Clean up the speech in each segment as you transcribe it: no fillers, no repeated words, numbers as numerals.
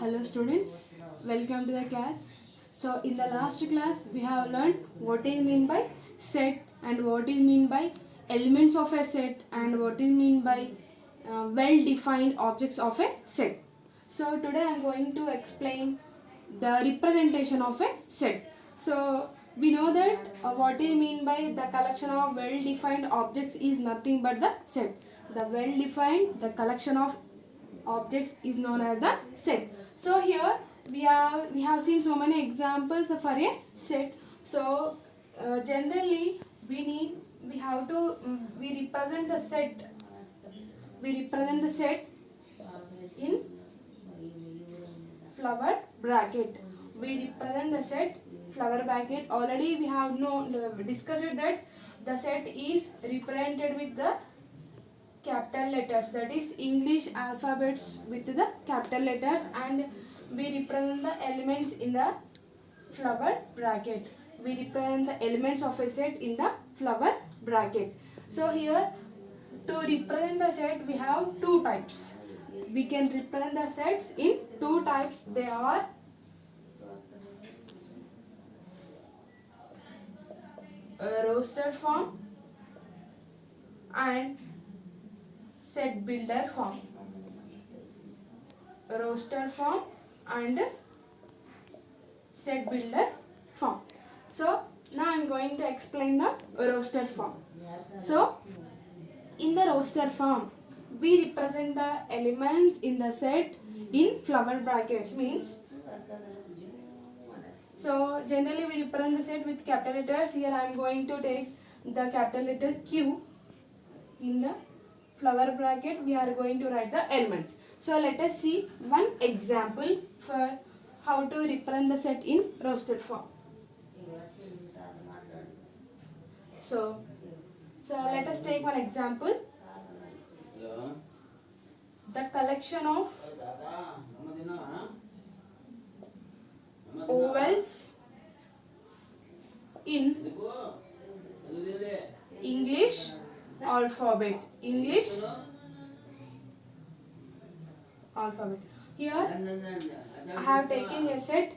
Hello students, welcome to the class. So in the last class we have learned what is mean by set and what is mean by elements of a set and what is mean by well defined objects of a set. So today I am going to explain the representation of a set. So we know that what is mean by the collection of well defined objects is nothing but the set. The well defined, the collection of objects is known as the set. So here we have seen so many examples for a set. So generally we have to we represent the set in flower bracket. We represent the set flower bracket. Already we have discussed that the set is represented with the capital letters, that is English alphabets with the capital letters, and we represent the elements in the flower bracket. We represent the elements of a set in the flower bracket. So here to represent the set we have two types. We can represent the sets in two types. They are roster form and set builder form. Roster form and set builder form. So now I am going to explain the roster form. So in the roster form we represent the elements in the set in flower brackets. Means, so generally we represent the set with capital letters. Here I am going to take the capital letter Q. In the flower bracket we are going to write the elements. So let us see one example for how to represent the set in roster form. So let us take one example. The collection of ovals in English alphabet. Here I have taken a set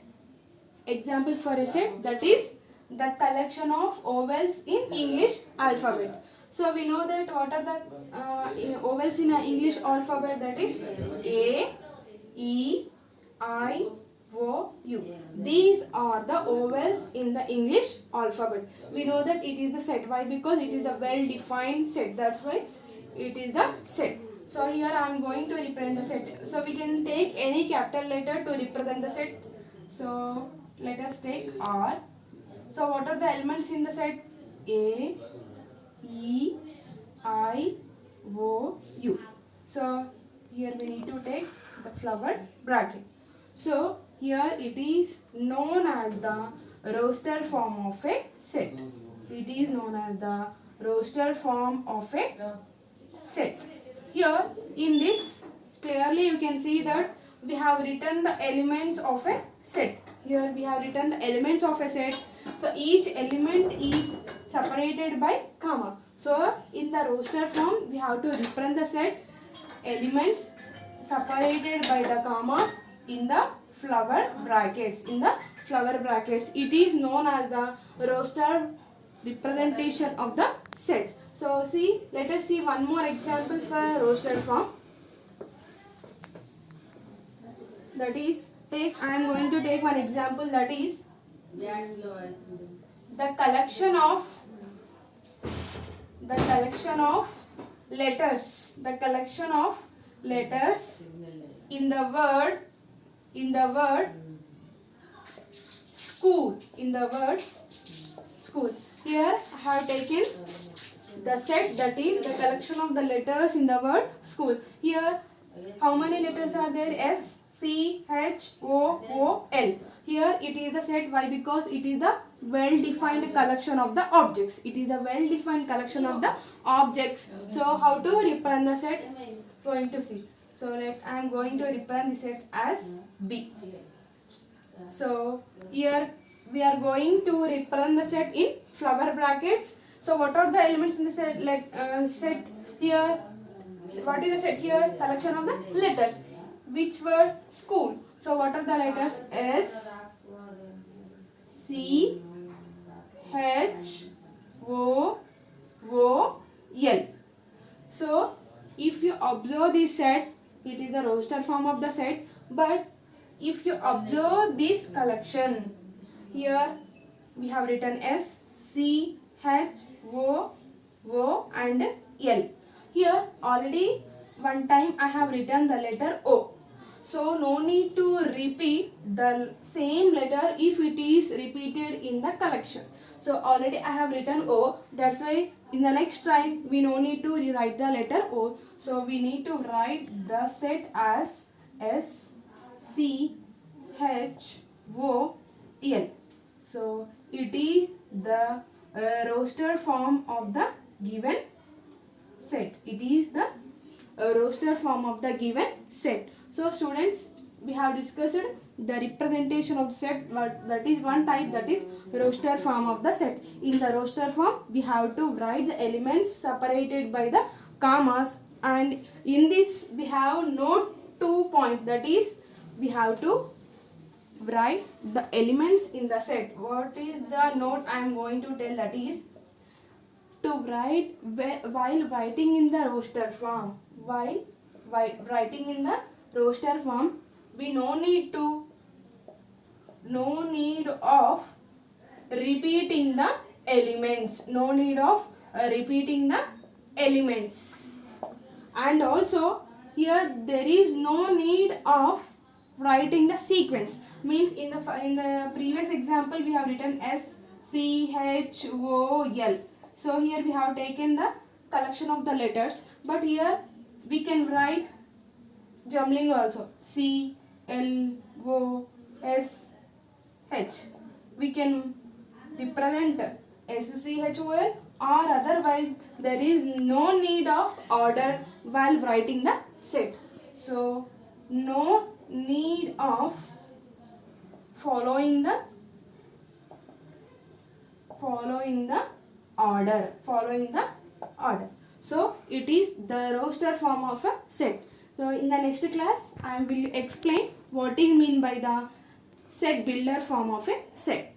example for a set, that is the collection of ovals in English alphabet. So we know that what are the ovals in English alphabet, that is A, E, I, O, U. These are the ovals in the English alphabet. We know that it is the set. Why? Because it is a well defined set. That's why it is the set. So here I am going to represent the set. So we can take any capital letter to represent the set. So let us take R. So what are the elements in the set? A, E, I, O, U. So here we need to take the flower bracket. So here it is known as the roster form of a set. It is known as the roster form of a set. Here in this clearly you can see that we have written the elements of a set. Here we have written the elements of a set. So each element is separated by comma. So in the roster form we have to represent the set elements separated by the commas in the flower brackets. It is known as the roster representation of the sets. So see, let us see one more example for roster form. That is, I am going to take one example, that is the collection of letters. The collection of letters in the word school. Here I have taken the set, that is the collection of the letters in the word school. Here how many letters are there? S, C, H, O, L. Here it is the set. Why? Because it is the well defined collection of the objects. So how to represent the set? Going to see. So I am going to represent the set as B. So here we are going to represent the set in flower brackets. So what are the elements in the set? Here, what is the set here? Collection of the letters. which word? School. So what are the letters? S, C, H, O, L. So if you observe this set, it is the roster form of the set. But if you observe this collection, here we have written S, C, H, O and L. Here already one time I have written the letter O. So no need to repeat the same letter if it is repeated in the collection. So already I have written O. That's why in the next time we no need to rewrite the letter O. So we need to write the set as S, C, H, O, L. So it is the roster form of the given set. It is the roster form of the given set. So students, we have discussed the representation of the set. That is one type, that is roster form of the set. In the roster form, we have to write the elements separated by the commas, and in this we have note 2 points, that is we have to write the elements in the set. What is the note I am going to tell? That is to write while writing in the roster form. While writing in the roster form, we no need of repeating the elements. No need of repeating the elements. And also here there is no need of writing the sequence. Means in the previous example we have written S, C, H, O, L. So here we have taken the collection of the letters, but here we can write jumbling also. C, L, O, S, H. We can represent S, C, H, O, L, or otherwise there is no need of order while writing the set. So no need of following the order. So it is the roster form of a set. So in the next class I will explain what is mean by the set builder form of a set.